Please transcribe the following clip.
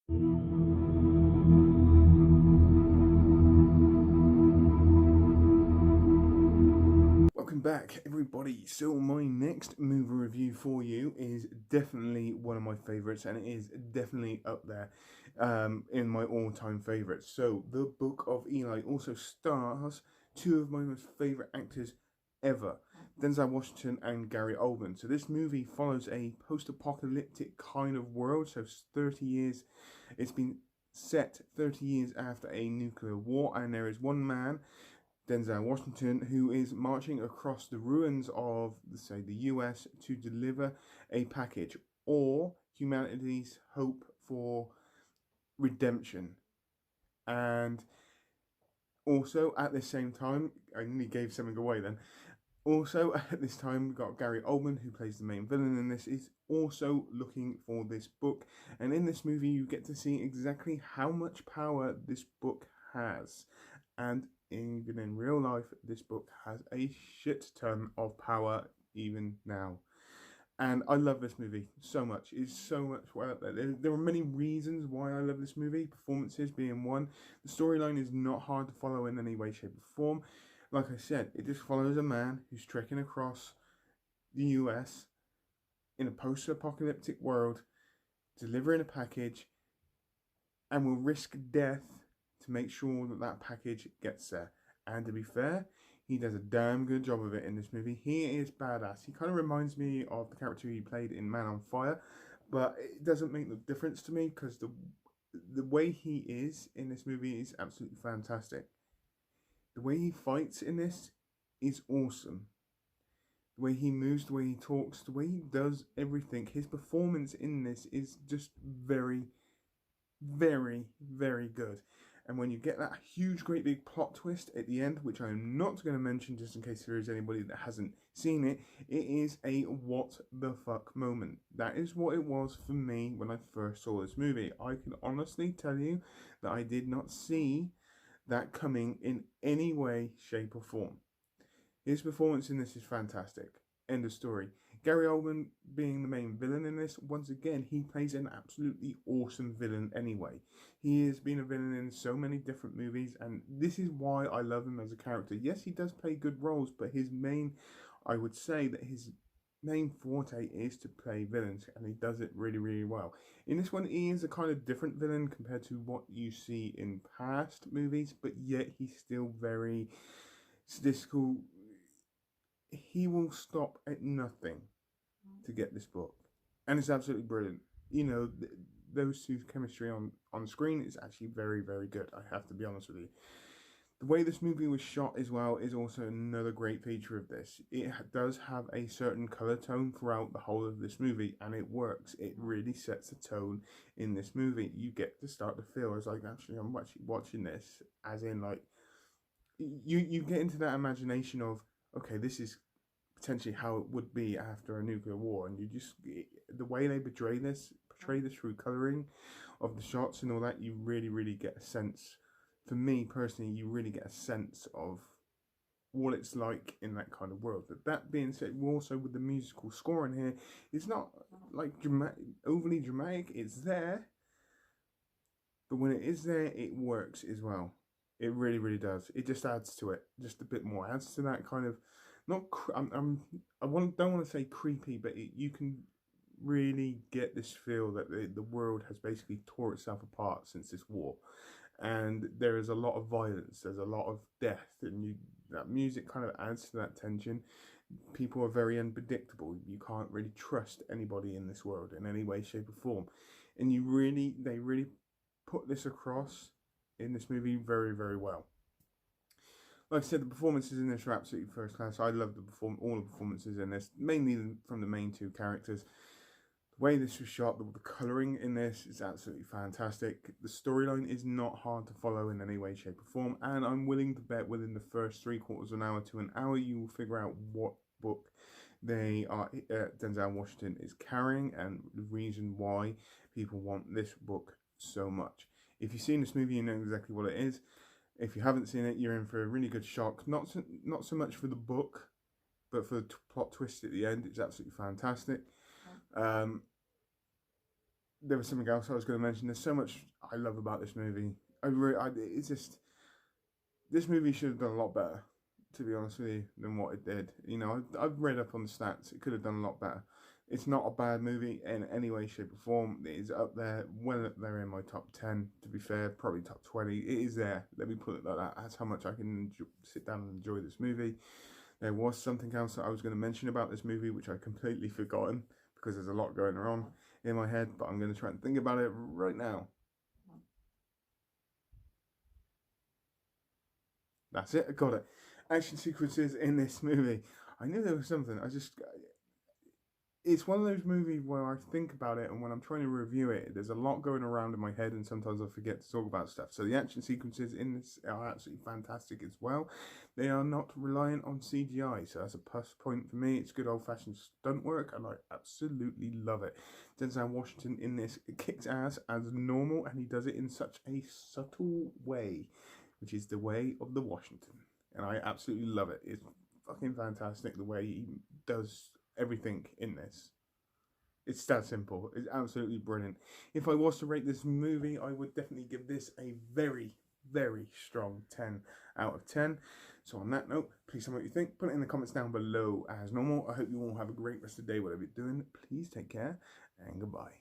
Welcome back, everybody. So my next movie review for you is definitely one of my favorites, and it is definitely up there in my all-time favorites. So The Book of Eli also stars two of my most favorite actors ever, Denzel Washington and Gary Oldman. So this movie follows a post-apocalyptic kind of world. So 30 years, it's been set 30 years after a nuclear war, and there is one man, Denzel Washington, who is marching across the ruins of, say, the US to deliver a package or humanity's hope for redemption. And also at the same time, I nearly gave something away then. Also at this time, we've got Gary Oldman, who plays the main villain in this, is also looking for this book. And in this movie, you get to see exactly how much power this book has. And even in real life, this book has a shit ton of power even now. And I love this movie so much. It's so much well up there. There are many reasons why I love this movie, performances being one. The storyline is not hard to follow in any way, shape, or form. Like I said, it just follows a man who's trekking across the US in a post apocalyptic world, delivering a package, and will risk death to make sure that that package gets there. And to be fair, he does a damn good job of it in this movie. He is badass. He kind of reminds me of the character he played in Man on Fire, but it doesn't make the difference to me because the way he is in this movie is absolutely fantastic. The way he fights in this is awesome. The way he moves, the way he talks, the way he does everything. His performance in this is just very, very, very good. And when you get that huge, great big plot twist at the end, which I'm not going to mention just in case there is anybody that hasn't seen it, it is a what the fuck moment. That is what it was for me when I first saw this movie. I can honestly tell you that I did not see that coming in any way, shape, or form. His performance in this is fantastic. End of story. Gary Oldman being the main villain in this, once again, he plays an absolutely awesome villain anyway. He has been a villain in so many different movies, and this is why I love him as a character. Yes, he does play good roles, but I would say that his main forte is to play villains, and he does it really, really well. In this one, he is a kind of different villain compared to what you see in past movies, but yet he's still very statistical. He will stop at nothing to get this book, and it's absolutely brilliant. You know, those two's chemistry on screen is actually very, very good. I have to be honest with you. The way this movie was shot as well is also another great feature of this. It does have a certain color tone throughout the whole of this movie, and it works. It really sets a tone in this movie. You get to start to feel as like, actually, I'm actually watching this, as in like you get into that imagination of, okay, this is potentially how it would be after a nuclear war, and you just, the way they portray this through coloring of the shots and all that, you really, really get a sense. For me personally, you really get a sense of what it's like in that kind of world. But that being said, also with the musical score in here, it's not like overly dramatic. It's there, but when it is there, it works as well. It really, really does. It just adds to it, just a bit more. Adds to that kind of, not. Don't want to say creepy, but you can really get this feel that the world has basically tore itself apart since this war, and there is a lot of violence. There's a lot of death, and that music kind of adds to that tension. People are very unpredictable. You can't really trust anybody in this world in any way, shape, or form, and they really put this across in this movie very, very well. Like I said, the performances in this are absolutely first class. I love all the performances in this, mainly from the main two characters. The way this was shot, the colouring in this is absolutely fantastic. The storyline is not hard to follow in any way, shape, or form, and I'm willing to bet within the first 3/4 of an hour to an hour, you will figure out what book Denzel Washington is carrying and the reason why people want this book so much. If you've seen this movie, you know exactly what it is. If you haven't seen it, you're in for a really good shock. Not so much for the book, but for the plot twist at the end. It's absolutely fantastic. Um, there was something else I was going to mention. There's so much I love about this movie. It's just, this movie should have done a lot better, to be honest with you, than what it did. You know, I've read up on the stats. It could have done a lot better. It's not a bad movie in any way, shape, or form. It is up there, well up there in my top 10, to be fair, probably top 20. It is there. Let me put it like that. That's how much I can sit down and enjoy this movie. There was something else that I was going to mention about this movie, which I completely forgotten because there's a lot going on in my head, but I'm going to try and think about it right now. That's it. I got it. Action sequences in this movie. I knew there was something. It's one of those movies where I think about it, and when I'm trying to review it, there's a lot going around in my head, and sometimes I forget to talk about stuff. So the action sequences in this are absolutely fantastic as well. They are not reliant on CGI, so that's a plus point for me. It's good old-fashioned stunt work, and I absolutely love it. Denzel Washington in this kicks ass as normal, and he does it in such a subtle way, which is the way of the Washington, and I absolutely love it. It's fucking fantastic the way he does everything in this. It's that simple. It's absolutely brilliant. If I was to rate this movie, I would definitely give this a very, very strong 10 out of 10. So on that note, please tell me what you think. Put it in the comments down below as normal. I hope you all have a great rest of the day, whatever you're doing. Please take care and goodbye.